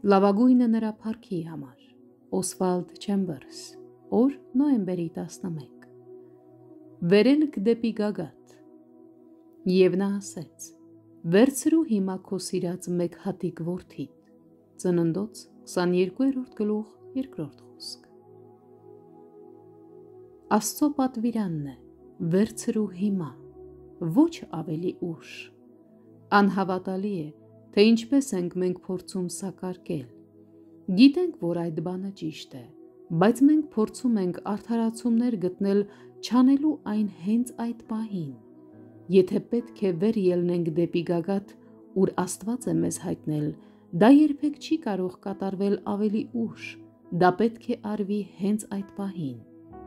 Լավագույնը նրա փառքի համար, Օսվալդ Չեմբերս, օր նոյեմբերի 11, վերելք դեպի գագաթ, և նա ասեց, վերցրու հիմա քո սիրած մեկ հատիկ որդիդ, Ծննդոց 22-րդ գլուխ 2-րդ խոսք։ Աստծո պատվիրանն է, վերցրու հիմա, ոչ ավելի ուշ։ Անհավատալի է, թե ինչպես ենք մենք փորձում սակարկել։ Գիտենք, որ այդ բանը ճիշտ է, բայց մենք փորձում ենք արդարացումներ գտնել չանելու այն հենց այդ պահին։ Եթե պետք է վեր ելնենք դեպի գագաթ, ուր Աստված է մեզ հայտնել, դա երբեք չի կարող կատարվել ավելի ուշ, դա պետք է արվի հենց այդ պահին։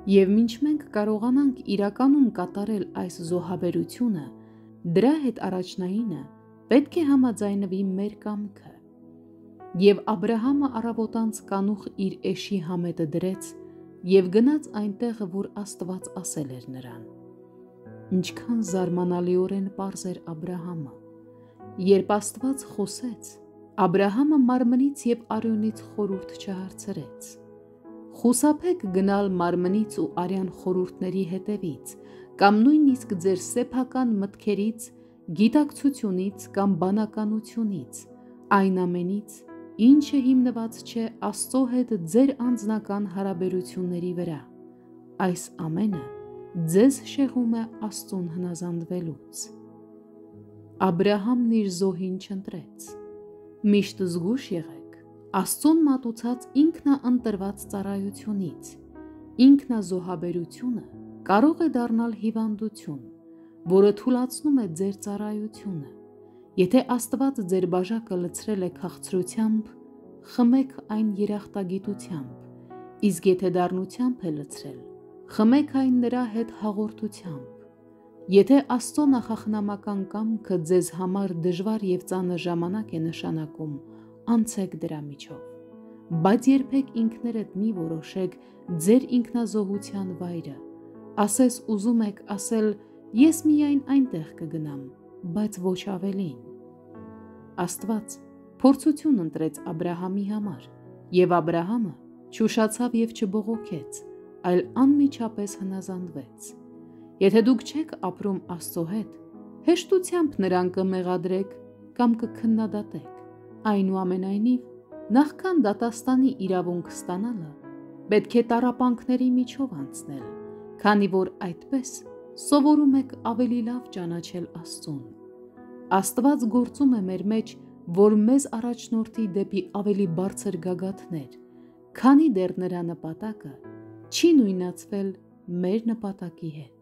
Եվ մինչ մենք կարողանանք իրականում կատարել այս զոհաբերությունը, դրա հետ առաջնայինը պետք է համաձայնվի մեր կամքը։ Եվ Աբրահամը առավոտանց կանուխ իր էշի համետը դրեց և գնաց այնտեղ, որ Աստված ասել էր նրան։ Ինչքան զարմանալիորեն պարզ էր Աբրահամը։ Երբ Աստված խոսեց, Աբրահամը մարմնից և արյունից խորհուրդ չհարցրեց։ Խուսափեք գնալ մարմնից ու արյան խորհուրդների հետևից, կամ նույնիսկ ձեր սեփական մտքերից, գիտակցությունից կամ բանականությունից, այն ամենից, ինչը հիմնված չէ Աստծո հետ ձեր անձնական հարաբերությունների վրա։ Այս ամենը ձեզ շեղում է Աստծուն հնազանդվելուց։ Աբրահամն իր զոհին չընտրեց։ Միշտ զգույշ եղեք Աստծուն մատուցած ինքնաընտրված ծառայությունից։ Ինքնազոհաբերությունը կարող է դառնալ հիվանդություն, որը թուլացնում է ձեր ծառայությունը։ Եթե Աստված ձեր բաժակը լցրել է քաղցրությամբ, խմեք այն երախտագիտությամբ, իսկ եթե դառնությամբ է լցրել, խմեք այն նրա հետ հաղորդությամբ։ Եթե Աստծո նախախնամական կամքը ձեզ համար դժվար և ծանր ժամանակ է նշանակում, անցեք դրա միջով, բայց երբեք ինքներդ մի որոշեք ձեր ինքնազոհության վայրը, ասես ուզում եք ասել, ես միայն այնտեղ կգնամ, բայց ոչ ավելին։ Աստված փորձություն ընտրեց Աբրահամի համար, և Աբրահամը չուշացավ և չբողոքեց, այլ անմիջապես հնազանդվեց։ Եթե դուք չեք ապրում Աստծո հետ, հեշտությամբ նրան կմեղադրեք կամ կքննադատեք։ Այնուամենայնիվ, նախքան դատաստանի իրավունք ստանալը, պետք է տառապանքների միջով անցնել, քանի որ այդպես սովորում եք ավելի լավ ճանաչել Աստծուն։ Աստված գործում է մեր մեջ, որ մեզ առաջնորդի դեպի ավելի բարձր գագաթներ, քանի դեռ նրա նպատակը չի նույնացվել մեր նպատակի հետ։